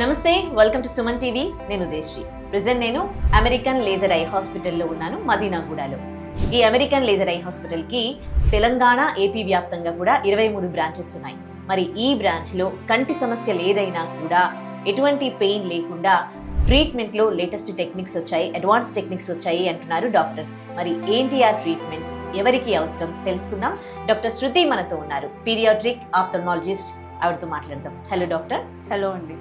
నమస్తే, welcome to Suman TV. నేను Udayasri. Present నేను అమెరికన్ లేజర్ ఐ హాస్పిటల్లో ఉన్నాను, మదీనాగూడలో. ఈ అమెరికన్ లేజర్ ఐ హాస్పిటల్కి తెలంగాణ, ఏపీ వ్యాప్తంగా కూడా 23 బ్రాంచెస్ ఉన్నాయి. మరి ఈ బ్రాంచ్లో కంటి సమస్యలు ఏదైనా కూడా ఎటువంటి పెయిన్ లేకుండా ట్రీట్మెంట్లో లేటెస్ట్ టెక్నిక్స్ వచ్చాయి, అడ్వాన్స్ టెక్నిక్స్ వచ్చాయి అంటున్నారు డాక్టర్స్. మరి ఏంటి ఆ ట్రీట్మెంట్స్, ఎవరికి అవసరం తెలుసుకుందాం. డాక్టర్ శృతి మనతో ఉన్నారు, పీడియాట్రిక్ ఆప్థల్మాలజిస్ట్. ఆవిడతో మాట్లాడదాం. Hello doctor. హలో అండి.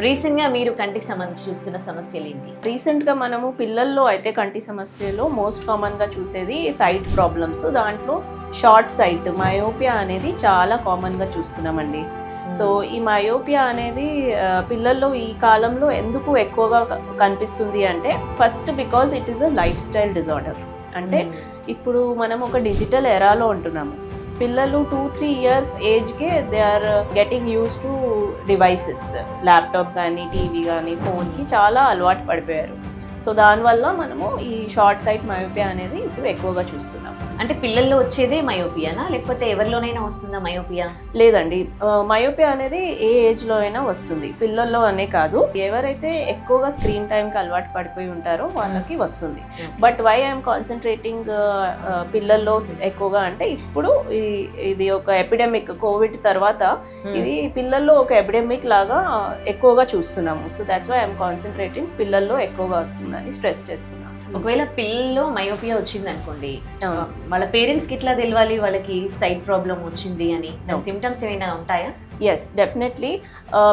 రీసెంట్ గా మీరు కంటికి సంబంధించి చూస్తున్న సమస్యలు ఏంటి? రీసెంట్గా మనము పిల్లల్లో అయితే కంటి సమస్యలో మోస్ట్ కామన్గా చూసేది సైట్ ప్రాబ్లమ్స్. దాంట్లో షార్ట్ సైట్, మయోపియా అనేది చాలా కామన్గా చూస్తున్నామండి. సో ఈ మయోపియా అనేది పిల్లల్లో ఈ కాలంలో ఎందుకు ఎక్కువగా కనిపిస్తుంది అంటే, first because it is a lifestyle disorder. అంటే ఇప్పుడు మనం ఒక డిజిటల్ ఎరాలో ఉంటున్నాము. పిల్లలు 2-3 years ఏజ్కే they are getting use to devices, laptop కానీ టీవీ కానీ ఫోన్కి చాలా అలవాటు పడిపోయారు. సో దానివల్ల మనము ఈ షార్ట్ సైట్ మయోపియా అనేది ఇప్పుడు ఎక్కువగా చూస్తున్నాం. అంటే పిల్లల్లో వచ్చేదే మయోపియానా, లేకపోతే ఎవరిలోనైనా వస్తుందా మయోపియా? లేదండి, మయోపియా అనేది ఏ ఏజ్లో అయినా వస్తుంది, పిల్లల్లో అనే కాదు. ఎవరైతే ఎక్కువగా స్క్రీన్ టైంకి అలవాటు పడిపోయి ఉంటారో వాళ్ళకి వస్తుంది. బట్ వై ఐఎమ్ కాన్సన్ట్రేటింగ్ పిల్లల్లో ఎక్కువగా అంటే, ఇప్పుడు ఇది ఒక ఎపిడెమిక్, కోవిడ్ తర్వాత ఇది పిల్లల్లో ఒక ఎపిడెమిక్ లాగా ఎక్కువగా చూస్తున్నాము. So that's why I'm concentrating పిల్లల్లో ఎక్కువగా వస్తుందని స్ట్రెస్ చేస్తున్నాను. ఒకవేళ పిల్లల్లో మయోపియా వచ్చింది అనుకోండి, వాళ్ళ పేరెంట్స్ కి ఎట్లా తెలియాలి వాళ్ళకి సైట్ ప్రాబ్లం వచ్చింది అని? దాని సిమ్టమ్స్ ఏమైనా ఉంటాయా? Yes, definitely.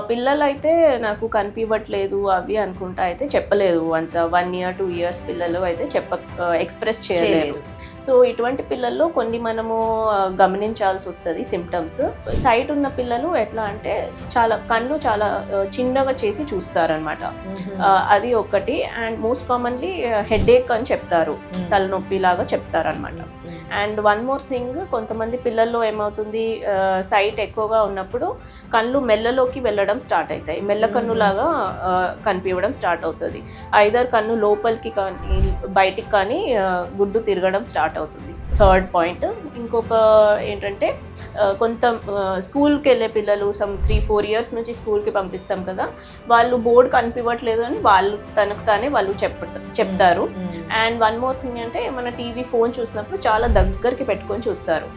పిల్లలు అయితే నాకు కనిపించట్లేదు అవి అనుకుంటా అయితే చెప్పలేదు. అంత 1 year 2 years పిల్లలు అయితే ఎక్స్ప్రెస్ చేయలేరు. సో ఇటువంటి పిల్లల్లో కొన్ని మనము గమనించాల్సి వస్తుంది సిమ్టమ్స్. సైట్ ఉన్న పిల్లలు ఎట్లా అంటే కళ్ళు చాలా చిన్నగా చేసి చూస్తారనమాట. అది ఒకటి. అండ్ మోస్ట్ కామన్లీ హెడేక్ అని చెప్తారు, తలనొప్పి లాగా చెప్తారనమాట. అండ్ వన్ మోర్ థింగ్, కొంతమంది పిల్లల్లో ఏమవుతుంది, సైట్ ఎక్కువగా ఉన్నప్పుడు కళ్ళు మెల్లలోకి వెళ్ళడం స్టార్ట్ అవుతాయి, మెల్ల కన్నులాగా కనిపించడం స్టార్ట్ అవుతుంది. ఐదర్ కన్ను లోపలికి కానీ బయటికి కానీ గుడ్డు తిరగడం స్టార్ట్ అవుతుంది. థర్డ్ పాయింట్ ఇంకొక ఏంటంటే, కొంత స్కూల్కి వెళ్ళే పిల్లలు 3-4 years నుంచి స్కూల్కి పంపిస్తాం కదా, వాళ్ళు బోర్డు కనిపించట్లేదు అని వాళ్ళు తనకు తానే వాళ్ళు చెప్తారు. అండ్ వన్ మోర్ థింగ్ అంటే, మన టీవీ ఫోన్ చూసినప్పుడు చాలా దగ్గరికి పెట్టుకొని చూస్తారు.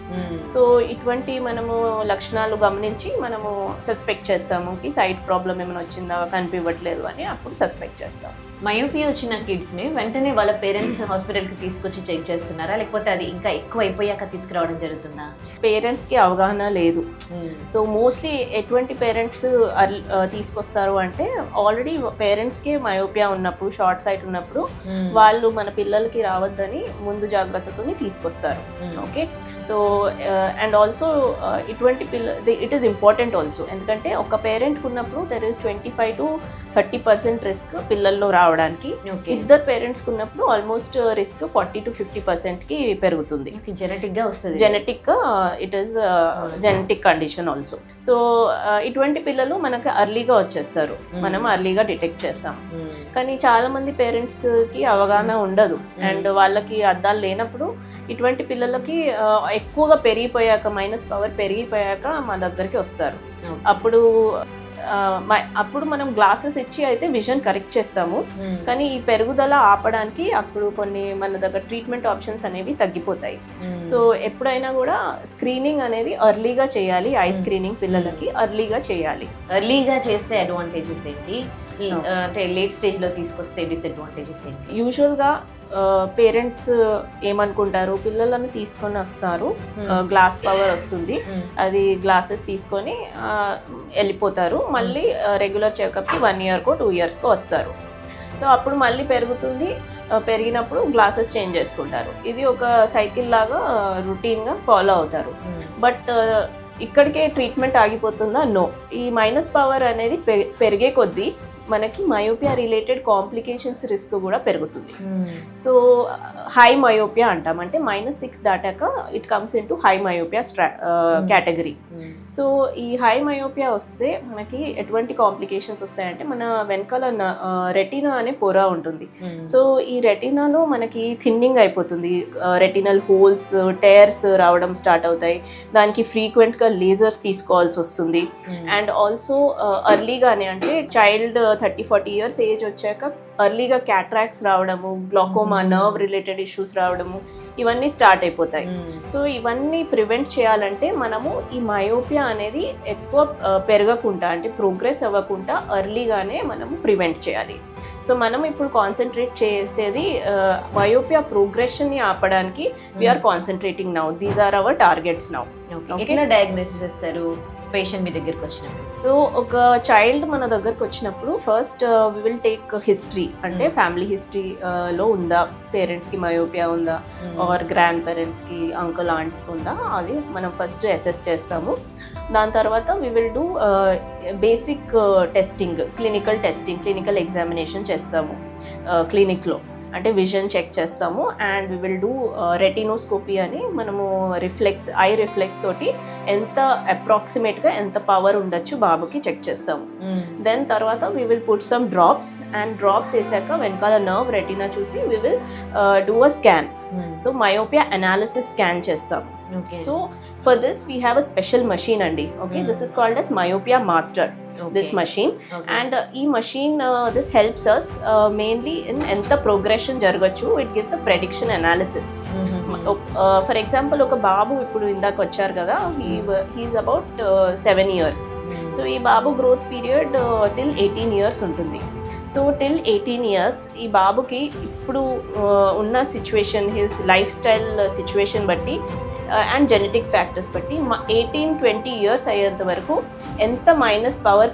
సో ఇటువంటి మనము లక్షణాలు గమనించి మనము సస్పెక్ట్ చేస్తాము కి సైట్ ప్రాబ్లం ఏమైనా వచ్చిందా, కనిపించట్లేదు అని అప్పుడు సస్పెక్ట్ చేస్తాం. మయోపియా వచ్చిన కిడ్స్ని వెంటనే వాళ్ళ పేరెంట్స్ హాస్పిటల్కి తీసుకొచ్చి చెక్ చేస్తున్నారా, లేకపోతే అది ఇంకా ఎక్కువ అయిపోయాక తీసుకురావడం జరుగుతుందా? పేరెంట్స్కి అవగాహన లేదు. సో మోస్ట్లీ ఎటువంటి పేరెంట్స్ తీసుకొస్తారు అంటే, ఆల్రెడీ పేరెంట్స్కి మయోపియా ఉన్నప్పుడు, షార్ట్ సైట్ ఉన్నప్పుడు వాళ్ళు మన పిల్లలకి రావద్దని ముందు జాగ్రత్తతో తీసుకొస్తారు. ఓకే. సో అండ్ ఆల్సో ఇటువంటి ఇట్ ఈస్ ఇంపార్టెంట్ ఆల్సో. ఎందుకంటే ఒక పేరెంట్కి ఉన్నప్పుడు దెర్ ఈస్ 25-30% రిస్క్ పిల్లల్లో రావడానికి. ఇద్దరు పేరెంట్స్కి ఉన్నప్పుడు ఆల్మోస్ట్ రిస్క్ 40-50%కి పెరుగుతుంది. Genetic it is genetic condition also. So ఇటువంటి పిల్లలు మనకు అర్లీగా వచ్చేస్తారు, మనం అర్లీగా డిటెక్ట్ చేస్తాం. కానీ చాలా మంది పేరెంట్స్కి అవగాహన ఉండదు. అండ్ వాళ్ళకి అద్దాలు లేనప్పుడు ఇటువంటి పిల్లలకి ఎక్కువగా పెరిగిపోయాక, మైనస్ పవర్ పెరిగిపోయాక మా దగ్గరికి వస్తారు. అప్పుడు మనం గ్లాసెస్ ఇచ్చి అయితే విజన్ కరెక్ట్ చేస్తాము. కానీ ఈ పెరుగుదల ఆపడానికి అప్పుడు కొన్ని మన దగ్గర ట్రీట్మెంట్ ఆప్షన్స్ అనేవి తగ్గిపోతాయి. సో ఎప్పుడైనా కూడా స్క్రీనింగ్ అనేది అర్లీగా చేయాలి. ఐ స్క్రీనింగ్ పిల్లలకి అర్లీగా చేయాలి. అర్లీగా చేస్తే అడ్వాంటేజెస్ ఏంటి, అంటే లేట్ స్టేజ్లో తీసుకొస్తే డిసడ్వాంటేజెస్ ఏంటి? యూజువల్గా పేరెంట్స్ ఏమనుకుంటారు, పిల్లలను తీసుకొని వస్తారు, గ్లాస్ పవర్ వస్తుంది, అది గ్లాసెస్ తీసుకొని వెళ్ళిపోతారు. మళ్ళీ రెగ్యులర్ చెకప్కి 1 yearకో 2 yearsకో వస్తారు. సో అప్పుడు మళ్ళీ పెరిగినప్పుడు గ్లాసెస్ చేంజ్ చేసుకుంటారు. ఇది ఒక సైకిల్ లాగా రొటీన్గా ఫాలో అవుతారు. బట్ ఇక్కడికే ట్రీట్మెంట్ ఆగిపోతుందా? నో. ఈ మైనస్ పవర్ అనేది పెరిగే కొద్దీ మనకి మయోపియా రిలేటెడ్ కాంప్లికేషన్స్ రిస్క్ కూడా పెరుగుతుంది. సో హై మయోపియా అంటాం, అంటే -6 దాటాక it comes in to high myopia category. So ఈ హై మయోపియా వస్తే మనకి ఎటువంటి కాంప్లికేషన్స్ వస్తాయంటే, మన వెనకాల రెటీనా అనే పొర ఉంటుంది. సో ఈ రెటీనాలో మనకి థిన్నింగ్ అయిపోతుంది, రెటినల్ హోల్స్, టేర్స్ రావడం స్టార్ట్ అవుతాయి. దానికి ఫ్రీక్వెంట్గా లేజర్స్ తీసుకోవాల్సి వస్తుంది. అండ్ ఆల్సో అర్లీగానే, అంటే చైల్డ్ 30-40 ఇయర్స్ ఏజ్ వచ్చాక అర్లీగా క్యాట్రాక్ట్స్ రావడము, గ్లాకోమా, నర్వ్ రిలేటెడ్ ఇష్యూస్ రావడము, ఇవన్నీ స్టార్ట్ అయిపోతాయి. సో ఇవన్నీ ప్రివెంట్ చేయాలంటే మనము ఈ మయోపియా అనేది ఎక్కువ పెరగకుండా, అంటే ప్రోగ్రెస్ అవ్వకుండా అర్లీగానే మనము ప్రివెంట్ చేయాలి. సో మనం ఇప్పుడు కాన్సన్ట్రేట్ చేసేది మయోపియా ప్రోగ్రెషన్ని ఆపడానికి. We're concentrating now, these are our targets now. ఎట్లా డయాగ్నోసిస్ చేస్తారు పేషెంట్ మీ దగ్గరికి వచ్చినప్పుడు? సో ఒక చైల్డ్ మన దగ్గరకు వచ్చినప్పుడు first we will take history, అంటే ఫ్యామిలీ హిస్టరీలో ఉందా, పేరెంట్స్కి మయోపియా ఉందా, ఆర్ గ్రాండ్ పేరెంట్స్కి, అంకుల్ ఆంట్స్కి ఉందా, అది మనం ఫస్ట్ అసెస్ చేస్తాము. దాని తర్వాత we will do basic testing, clinical examination చేస్తాము క్లినిక్లో. అంటే విజన్ చెక్ చేస్తాము. And we will do retinoscopy అని, మనము ఐ రిఫ్లెక్స్ తోటి ఎంత అప్రాక్సిమేట్గా ఎంత పవర్ ఉండొచ్చు బాబుకి చెక్ చేస్తాము. దెన్ తర్వాత we will put some drops, and drops వేసాక వెనకాల నర్వ్, రెటినా చూసి we will do a scan. So myopia analysis scan చేస్తాము. So for this we have a special machine andi. Okay, this is called as myopia master. This machine, and ee machine this helps us mainly in enta progression jaragachu. It gives a prediction analysis. For example, oka babu ippudu indaka vacharu kada, he is about 7 years. So ee babu growth period till 18 years untundi. So till 18 years ఈ బాబుకి ఇప్పుడు ఉన్న situation, his life style situation బట్టి and genetic factors బట్టి 18-20 years అయ్యేంత వరకు ఎంత minus power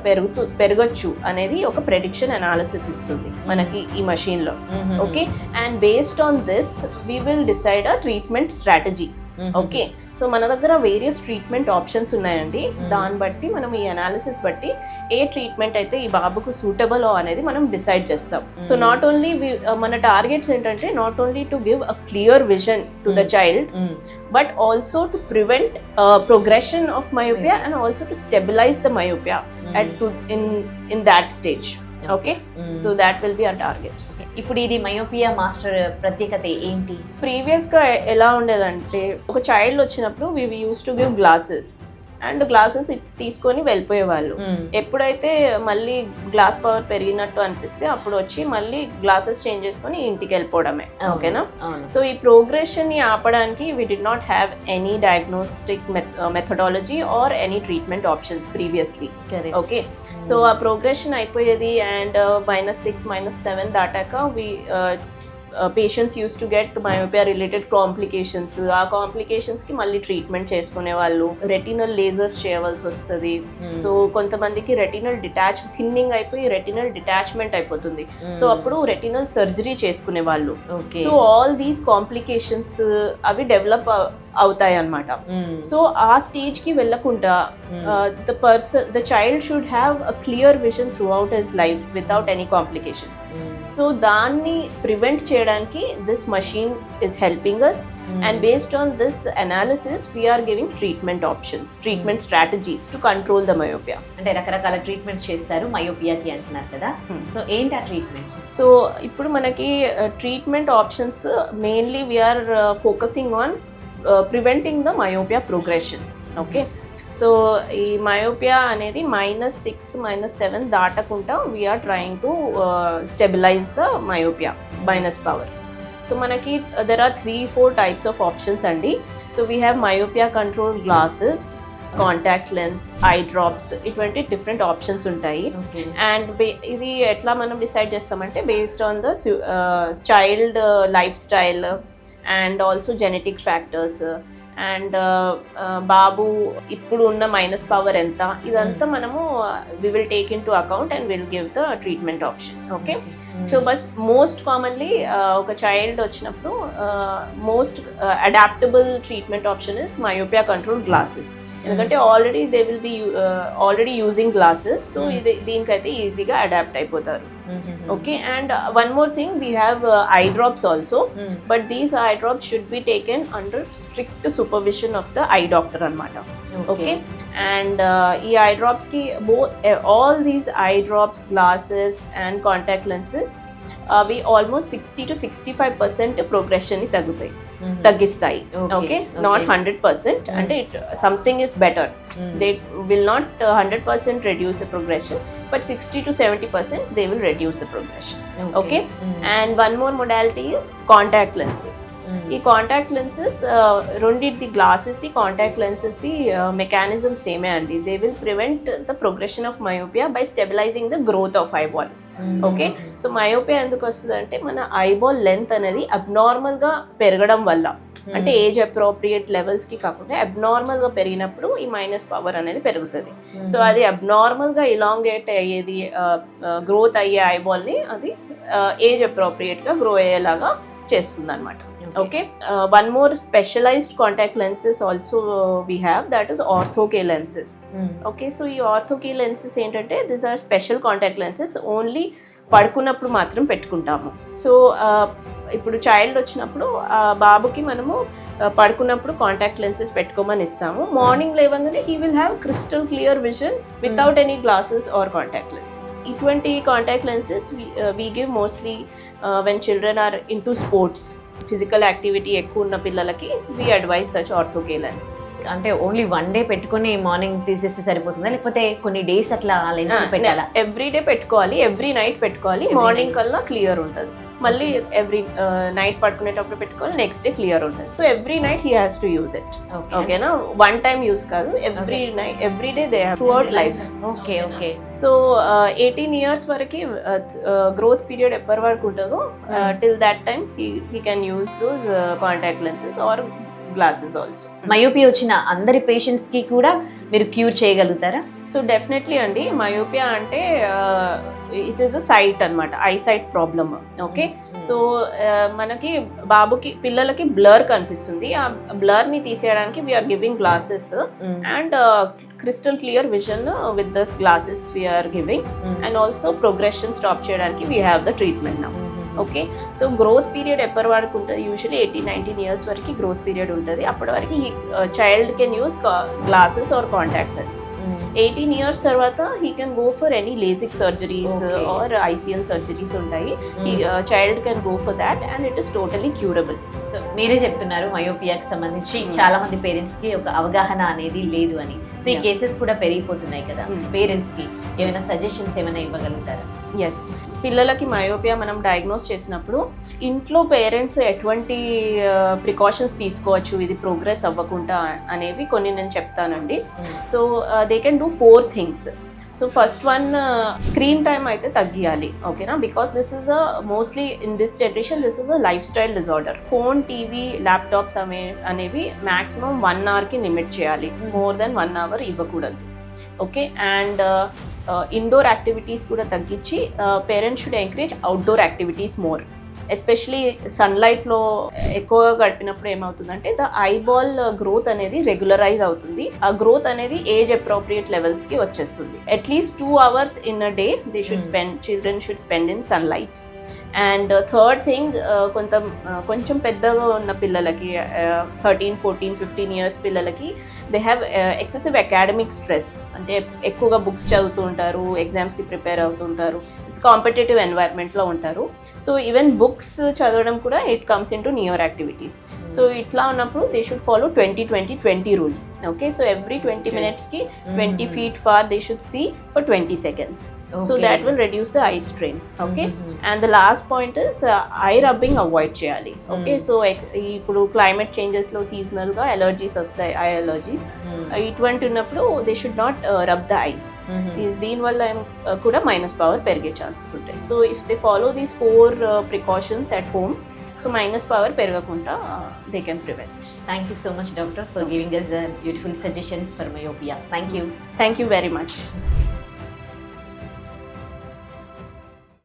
పెరగచ్చు అనేది ఒక ప్రెడిక్షన్ అనాలిసిస్ ఇస్తుంది మనకి ఈ మషీన్లో. Okay, and based on this we will decide a treatment strategy. Okay, so మన దగ్గర వేరియస్ ట్రీట్మెంట్ ఆప్షన్స్ ఉన్నాయండి. దాన్ని బట్టి మనం ఈ అనాలిసిస్ బట్టి ఏ ట్రీట్మెంట్ అయితే ఈ బాబుకు సూటబుల్ అనేది మనం డిసైడ్ చేస్తాం. సో నాట్ ఓన్లీ మన టార్గెట్స్ ఏంటంటే, not only to give a clear vision to the child, but also to prevent progression of myopia and also to stabilize the myopia in that stage. Okay, so that will be our targets. ఇప్పుడు ఇది myopia master ప్రత్యేకత ఏంటి? Previous గా ఎలా ఉండేదంటే, ఒక child వచ్చినప్పుడు we used to give glasses, and glasses తీసుకొని వెళ్ళిపోయేవాళ్ళు. ఎప్పుడైతే మళ్ళీ గ్లాస్ పవర్ పెరిగినట్టు అనిపిస్తే అప్పుడు వచ్చి మళ్ళీ గ్లాసెస్ చేంజ్ చేసుకొని ఇంటికి వెళ్ళిపోవడమే. ఓకేనా? సో ఈ ప్రోగ్రెషన్ ని ఆపడానికి we did not have any diagnostic methodology or any treatment options previously. Okay, so ఆ ప్రోగ్రెషన్ అయిపోయేది, అండ్ -6, -7 దాటాక patients use to get myopia related complications. ఆ కాంప్లికేషన్స్కి మళ్ళీ ట్రీట్మెంట్ చేసుకునే వాళ్ళు, రెటినల్ లేజర్స్ చేయవలసి వస్తుంది. సో కొంతమందికి రెటినల్ థిన్నింగ్ అయిపోయి రెటినల్ డిటాచ్మెంట్ అయిపోతుంది. సో అప్పుడు రెటినల్ సర్జరీ చేసుకునే వాళ్ళు. సో ఆల్ దీస్ కాంప్లికేషన్స్ అవి డెవలప్ అవుతాయి అన్నమాట. సో ఆ స్టేజ్ కి వెళ్ళకుండా the child should have a clear vision throughout his life without any complications. So దాన్ని ప్రివెంట్ చేయడానికి this machine is helping us, and based on this analysis we're giving treatment options, treatment strategies to control the myopia. అంటే రకరకాల treatments చేస్తారు మయోపియాకి అంటున్నారు కదా, so ఏంటి ఆ treatments? So ఇప్పుడు మనకి treatment options mainly we are focusing on preventing the myopia progression. Okay, so ఈ మయోపియా అనేది -6, -7 దాటకుండా we are trying to stabilize the myopia minus power. So మనకి there are 3-4 types of options అండి. So we have myopia control glasses, contact lens, eye drops, ఇటువంటి different options ఉంటాయి. And ఇది ఎట్లా మనం డిసైడ్ చేస్తామంటే, based on the child lifestyle and also genetic factors and బాబు ఇప్పుడు ఉన్న మైనస్ పవర్ ఎంత, ఇదంతా మనము we will take into account and will give the treatment option. Okay, so బస్ మోస్ట్ కామన్లీ ఒక చైల్డ్ వచ్చినప్పుడు most adaptable treatment option is myopia control glasses. ఎందుకంటే already they will be already using glasses, so ఇది దీనికైతే ఈజీగా adapt అయిపోతారు. Okay, and one more thing, we have eye drops also, but these eye drops should be taken under strict supervision of the eye doctor అనమాట. Okay, and ఈ eye డ్రాప్స్కి all these eye drops, glasses and contact lenses అవి almost 60 to 65% progression ని తగ్గిస్తాయి. Okay, not 100%, అంటే something is better. They will not 100% reduce the progression, but 60 to 70% they will reduce the progression. Okay, and one more modality is contact lenses. ఈ contact lenses రెండింటి గ్లాసెస్ది, contact లెన్సెస్ది mechanism సేమే అండి. They will prevent the progression of myopia by stabilising the growth of eyeball. Okay, so myopia ఎందుకు వస్తుంది అంటే మన ఐబాల్ లెంత్ అనేది అబ్నార్మల్గా పెరగడం వల్ల, అంటే ఏజ్ అప్రోప్రియేట్ లెవెల్స్కి కాకుండా అబ్నార్మల్గా పెరిగినప్పుడు ఈ మైనస్ పవర్ అనేది పెరుగుతుంది. సో అది అబ్నార్మల్గా ఇలాంగేట్ అయ్యేది, గ్రోత్ అయ్యే ఐబాల్ని అది ఏజ్ అప్రోప్రియేట్గా గ్రో అయ్యేలాగా చేస్తుంది అనమాట. Okay, one more specialized contact lenses also we have, that is ortho K lenses. Okay, so ఈ ortho K lenses ఏంటంటే these are special contact lenses, only పడుకున్నప్పుడు మాత్రం పెట్టుకుంటాము. సో ఇప్పుడు చైల్డ్ వచ్చినప్పుడు బాబుకి మనము పడుకున్నప్పుడు కాంటాక్ట్ లెన్సెస్ పెట్టుకోమని ఇస్తాము. మార్నింగ్ లేవగానే he will have crystal clear vision without any glasses or contact lenses. ఇటువంటి contact lenses we give mostly when children are in to sports, physical activity ఎక్కువ ఉన్న పిల్లలకి we advise such ortho K lenses. అంటే only one day పెట్టుకుని morning తీసేస్తే సరిపోతుందా, లేకపోతే కొన్ని డేస్ అట్లా లెన్స్ పెట్టాలా? ఎవ్రీ డే పెట్టుకోవాలి, ఎవ్రీ నైట్ పెట్టుకోవాలి. మార్నింగ్ కల్లా క్లియర్ ఉంటుంది, మళ్ళీ ఎవ్రీ నైట్ పడుకునేటప్పుడు పెట్టుకోవాలి, నెక్స్ట్ డే క్లియర్ ఉంటుంది. So every night he has to use it. ఓకేనా, వన్ టైమ్ యూజ్ కాదు, every night, every day they throughout life. Okay okay. So 18 years వరకు గ్రోత్ పీరియడ్ ఎప్పటి వరకు ఉంటుందో till that time he can use those contact lenses or glasses also. Myopia వచ్చిన అందరి patients కి కూడా మీరు క్యూర్ చేయగలుగుతారా? సో డెఫినెట్లీ అండి. మయోపియా అంటే ఇట్ ఈస్ అ సైట్ అనమాట, eye sight problem. Okay, so మనకి బాబుకి, పిల్లలకి బ్లర్ కనిపిస్తుంది. ఆ బ్లర్ని తీసేయడానికి we are giving glasses and crystal clear vision with these glasses we are giving, and also progression stop చేయడానికి we have the treatment now. Okay, so growth period ఎప్పటి వరకు ఉంటుంది? యూజువల్లీ 18-19 years వరకు గ్రోత్ పీరియడ్ ఉంటుంది. అప్పటి వరకు child can use glasses or contact lenses. 18 years తర్వాత he can go for any LASIK surgeries or ICL surgeries ఉంటాయి. Child can go for that and it is totally curable. మీరే చెప్తున్నారు మయోపియాకి సంబంధించి చాలా మంది పేరెంట్స్ కి ఒక అవగాహన అనేది లేదు అని. సో ఈ కేసెస్ కూడా పెరిగిపోతున్నాయి కదా, పేరెంట్స్ కి ఏమైనా సజెషన్స్ ఏమైనా ఇవ్వగలుగుతారా? ఎస్, పిల్లలకి మయోపియా మనం డయాగ్నోస్ చేసినప్పుడు ఇంట్లో పేరెంట్స్ ఎటువంటి ప్రికాషన్స్ తీసుకోవచ్చు ఇది ప్రోగ్రెస్ అవ్వకుండా అనేవి కొన్ని నేను చెప్తానండి. So they can do 4 things. So first one, screen time అయితే తగ్గియాలి. ఓకేనా, because this is a mostly in this generation this is a lifestyle disorder. Phone, TV, laptops అనేవి మ్యాక్సిమం 1 hourకి లిమిట్ చేయాలి, మోర్ దెన్ 1 hour ఇవ్వకూడదు. Okay, and indoor activities కూడా తగ్గించి parents should encourage outdoor activities more. Especially సన్లైట్లో ఎక్కువగా గడిపినప్పుడు ఏమవుతుందంటే ద ఐబాల్ గ్రోత్ అనేది రెగ్యులరైజ్ అవుతుంది. ఆ గ్రోత్ అనేది ఏజ్ అప్రోప్రియేట్ లెవెల్స్కి వచ్చేస్తుంది. At least 2 hours in a day they should spend, children should spend in sunlight. And third thing, కొంచెం పెద్దగా ఉన్న పిల్లలకి 13, 14, 15 years పిల్లలకి they have excessive academic stress. అంటే ఎక్కువగా బుక్స్ చదువుతూ ఉంటారు, ఎగ్జామ్స్కి ప్రిపేర్ అవుతూ ఉంటారు, కాంపిటేటివ్ ఎన్వైర్న్మెంట్లో ఉంటారు. సో ఈవెన్ బుక్స్ చదవడం కూడా it comes in to near activities. So ఇట్లా ఉన్నప్పుడు they should follow 20-20-20 rule. Okay, so every 20 minutes ki 20 feet far they should see for 20 seconds. Okay. So that will reduce the eye strain. Okay, and the last point is eye rubbing avoid cheyali. Okay, so ipudu climate changes lo seasonal ga allergies vastayi, eye allergies. Eyes. ఇటువంటి ఉన్నప్పుడు they should not rub the eyes. దీనివల్ల కూడా minus power పెరిగే chances ఉంటాయి. So if they follow these 4 precautions at home, so minus power పెరగకుండా they can prevent. Thank you so much, doctor, for giving us beautiful suggestions for myopia. Thank you. Thank you very much.